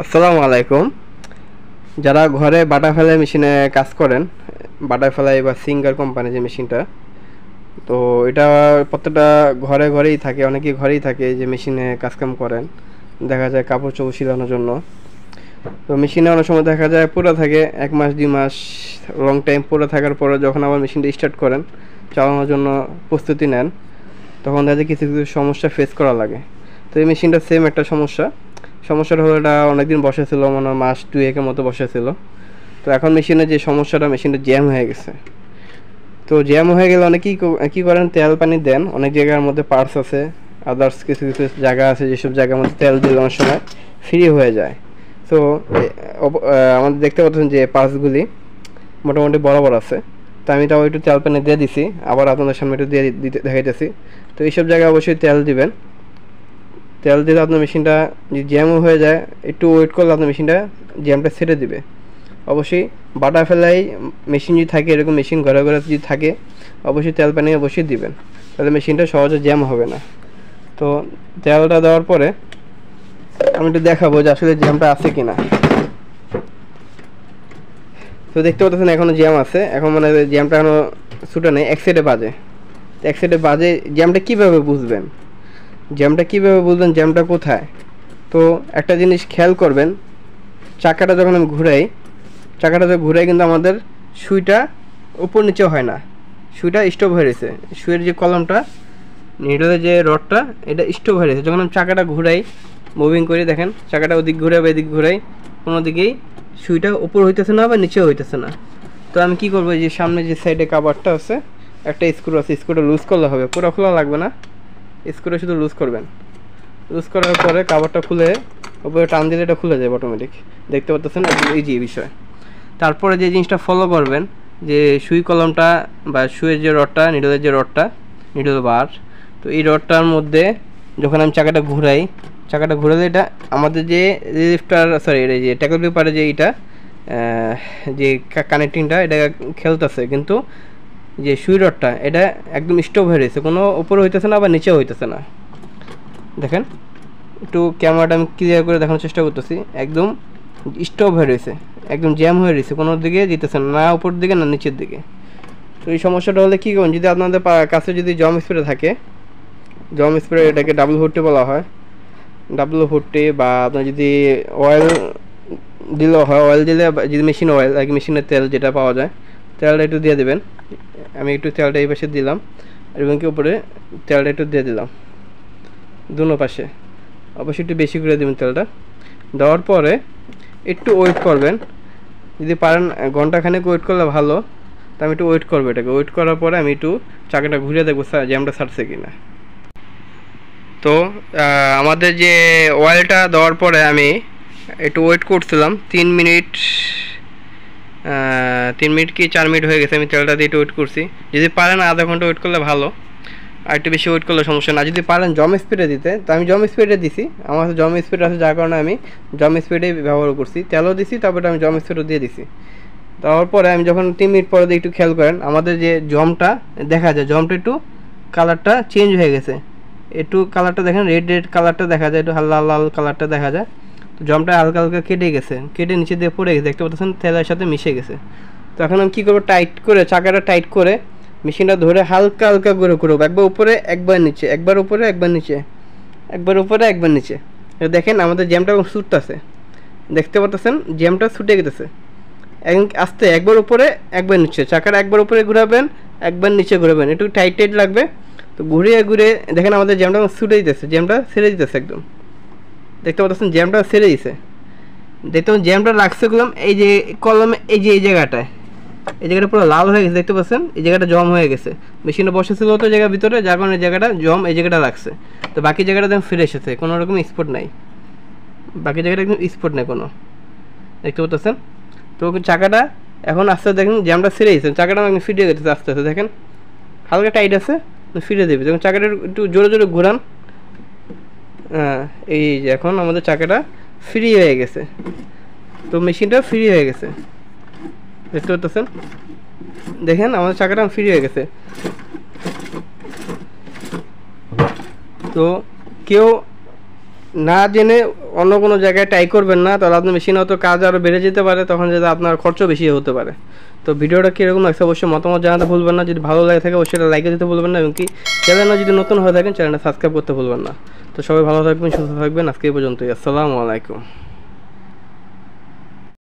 আসসালামু আলাইকুম। যারা ঘরে বাটারফ্লাই মেশিনে কাজ করেন, বাটারফ্লাই বা সিঙ্গার কোম্পানি যে মেশিনটা, তো এটা প্রত্যেকটা ঘরে ঘরেই থাকে, অনেকেই ঘরেই থাকে যে মেশিনে কাজকাম করেন। দেখা যায় কাপড় চোপড় সিলানোর জন্য। তো মেশিনে অনেক সময় দেখা যায় পুরো থাকে 1 মাস 2 মাস, লং টাইম পুরো থাকার পরে যখন আবার মেশিনটা স্টার্ট করেন, চালানোর জন্য প্রস্তুতি নেন, তখন দেখা যায় কিছু কিছু সমস্যা ফেস করা লাগে। তো এই মেশিনটা সেম একটা সমস্যাটা হলো এটা অনেকদিন বসেছিল, মনে হয় মাস 2-1-এর মতো বসেছিল। তো এখন মেশিনের যে সমস্যাটা, মেশিনটা জ্যাম হয়ে গেছে। তো জ্যাম হয়ে গেলে অনেকেই কী করেন, তেল পানি দেন। অনেক জায়গার মধ্যে পার্টস আছে, আদার্স কিছু কিছু জায়গা আছে যেসব জায়গার মধ্যে তেল দিলে অনেক সময় ফ্রি হয়ে যায়। তো আমাদের দেখতে পাচ্ছেন যে পার্টসগুলি মোটামুটি বড় বড় আছে। তো আমি তাও একটু তেল পানি দিয়ে দিছি, আবার আপনাদের সামনে একটু দিয়ে দিতে দেখাইতেছি। তো এইসব জায়গায় অবশ্যই তেল দিবেন। তেল দিলে আপনার মেশিনটা যদি জ্যামও হয়ে যায়, একটু ওয়েট করলে আপনার মেশিনটা জ্যামটা ছেড়ে দিবে। অবশ্যই বাটারফ্লাই মেশিন যদি থাকে, এরকম মেশিন ঘরে ঘরে যদি থাকে, অবশ্যই তেল পানি অবশ্যই দিবেন, তাহলে মেশিনটা সহজে জ্যাম হবে না। তো তেলটা দেওয়ার পরে আমি একটু দেখাবো যে আসলে জ্যামটা আছে কিনা। তো দেখতে পাচ্ছেন এখনও জ্যাম আছে, এখন মানে জ্যামটা এখনও ছুটে নেই, এক সাইডে বাজে। এক সাইডে বাজে, জ্যামটা কীভাবে বুঝবেন? জ্যামটা কোথায়? তো একটা জিনিস খেয়াল করবেন, চাকাটা যখন আমি ঘুরাই কিন্তু আমাদের সুইটা উপর নিচে হয় না, সুইটা স্টপ হয়ে রয়েছে। সুইয়ের যে কলমটা, নিডলের যে রডটা, এটা স্টপ হয়ে রয়েছে। যখন আমি চাকাটা ঘুরাই, মুভিং করি, দেখেন চাকাটা ওদিক ঘুরাই বা এদিক ঘুরাই, কোনো দিকেই সুইটা উপর হইতেছে না বা নিচেও হইতেছে না। তো আমি কি করবো, যে সামনে যে সাইডে কাভারটা আছে, একটা স্ক্রু আছে, স্ক্রুটা লুজ করলে হবে, পুরো খোলা লাগবে না, স্ক্রুটা শুধু লুজ করবেন। লুজ করার পরে কাভারটা খুলে উপরে টান দিলে এটা খুলে যাবে অটোমেটিক। দেখতে পাচ্ছেন এই যে বিষয়। তারপরে যে জিনিসটা ফলো করবেন, যে সুই কলমটা বা সুইয়ের যে রডটা, নিডলের যে রডটা, নিডল বার, তো এই রডটার মধ্যে যখন আমি চাকাটা ঘুরালে এটা আমাদের যে লিফটার, সরি, এটা যে ট্যাকল পেপারে যে এইটা যে কানেক্টিংটা, এটা খেলতেছে, কিন্তু যে সুই রডটা এটা একদম স্টপ হয়ে রয়েছে, কোনো উপরে হইতেছে না বা নিচেও হইতেছে না। দেখেন, একটু ক্যামেরাটা আমি ক্লিয়ার করে দেখানোর চেষ্টা করতেছি, একদম স্টপ হয়ে রয়েছে, একদম জ্যাম হয়ে রয়েছে, কোনো দিকে যেতেছে না, উপর দিকে না নিচের দিকে। তো এই সমস্যাটা হলে কী করুন, যদি আপনাদের কাছে যদি জম স্প্রে থাকে, জম স্প্রে, এটাকে ডাবল হুডটি বলা হয়, ডাবল হুডটি, বা আপনার যদি অয়েল দিলেও হয়, অয়েল দিলে, যদি মেশিন অয়েল, আর কি মেশিনের তেল যেটা পাওয়া যায়, তেলটা একটু দিয়ে দেবেন। আমি একটু তেলটা এই পাশে দিলাম, এবং কি উপরে তেলটা একটু দিয়ে দিলাম দুনো পাশে। অবশ্যই একটু বেশি করে দেবেন তেলটা। দেওয়ার পরে একটু ওয়েট করবেন, যদি পারেন ঘন্টাখানেক ওয়েট করলে ভালো। তো আমি একটু ওয়েট করবো, এটাকে ওয়েট করার পরে আমি একটু চাকাটা ঘুরিয়ে দেখবো জ্যামটা ছাড়ছে কিনা। তো আমাদের যে অয়েলটা দেওয়ার পরে আমি একটু ওয়েট করছিলাম 3 মিনিট, 3 মিনিট কি 4 মিনিট হয়ে গেছে, আমি তেলটা দিয়ে একটু ওয়েট করছি। যদি পারেন আধা ঘন্টা ওয়েট করলে ভালো, আর একটু বেশি ওয়েট করলে সমস্যা না। যদি পারেন জম স্প্রে দিতে, তো আমি জম স্প্রেটা দিছি, আমার কাছে জম স্প্রে আছে, যার কারণে আমি জম স্প্রেটাই ব্যবহার করছি। তেলও দিছি, তারপরে আমি জম স্প্রেও দিয়ে দিছি। তারপর পরে আমি যখন 3 মিনিট পরে একটু খেয়াল করেন, আমাদের যে জমটা দেখা যায়, জমটা একটু কালারটা চেঞ্জ হয়ে গেছে, একটু কালারটা দেখেন, রেড রেড কালারটা দেখা যায়, একটু লাল লাল কালারটা দেখা যায়। তো জমটা হালকা হালকা কেটে গেছে, কেটে নিচে দিয়ে পড়ে গেছে, দেখতে পাচ্ছেন তেলের সাথে মিশে গেছে। তো এখন আমি কী করবো, টাইট করে, চাকাটা টাইট করে মেশিনটা ধরে হালকা হালকা করে করবো, একবার উপরে একবার নিচে, একবার উপরে একবার নিচে, একবার উপরে একবার নিচে। দেখেন আমাদের জ্যামটা ছুটতেছে, দেখতে পাচ্ছেন জ্যামটা ছুটে গেছে। আস্তে একবার উপরে একবার নিচে, চাকাটা একবার উপরে ঘুরাবেন, একবার নিচে ঘুরাবেন, একটু টাইট টাইট লাগবে। তো ঘুরিয়ে ঘুরিয়ে দেখেন আমাদের জ্যামটা ছুটে দিতেছে, জ্যামটা ছেড়ে দিতেছে একদম, দেখতে পাচ্ছেন জ্যামটা ছেড়ে দিছে। দেখতে পাচ্ছেন জ্যামটা রাখছে করলাম এই যে কলমে, এই যে এই জায়গাটায়, এই জায়গাটা পুরো লাল হয়ে গেছে, দেখতে পাচ্ছেন এই জায়গাটা জম হয়ে গেছে। মেশিনটা বসেছিল তো জায়গার ভিতরে, যার কারণে এই জায়গাটা জম, এই জায়গাটা রাখছে। তো বাকি জায়গাটা একদম ফিরে এসেছে, কোনো রকম স্পট নাই, বাকি জায়গাটা একদম স্পট নেই কোনো, দেখতে পাচ্ছেন। তো চাকাটা এখন আস্তে আস্তে দেখেন জ্যামটা ছেড়ে দিয়েছে, চাকাটা একদম ফিরে গেছে আস্তে আস্তে, দেখেন হালকা টাইট আছে, ফিরে দেবে। যখন চাকাটা একটু জোরে জোরে ঘোরান, এই যে এখন আমাদের চাকাটা ফ্রি হয়ে গেছে। তো মেশিনটা ফ্রি হয়ে গেছে, দেখতে পাচ্ছেন, দেখেন আমাদের চাকাটা ফ্রি হয়ে গেছে। তো কেউ না জেনে অন্য কোনো জায়গায় ট্রাই করবেন না, তাহলে আপনার মেশিনে হয়তো কাজ আরও বেড়ে যেতে পারে, তখন যদি আপনার খরচ বেশি হতে পারে। তো ভিডিওটা কীরকম লাগছে অবশ্যই মতামত জানাতে ভুলবেন না। যদি ভালো লাগে থাকে অবশ্যই লাইক দিতে ভুলবেন না, এবং কি চ্যানেলে যদি নতুন হয়ে থাকেন চ্যানেলটা সাবস্ক্রাইব করতে ভুলবেন না। তো সবাই ভালো থাকবেন, সুস্থ থাকবেন। আজকে এই পর্যন্তই। আসসালামু আলাইকুম।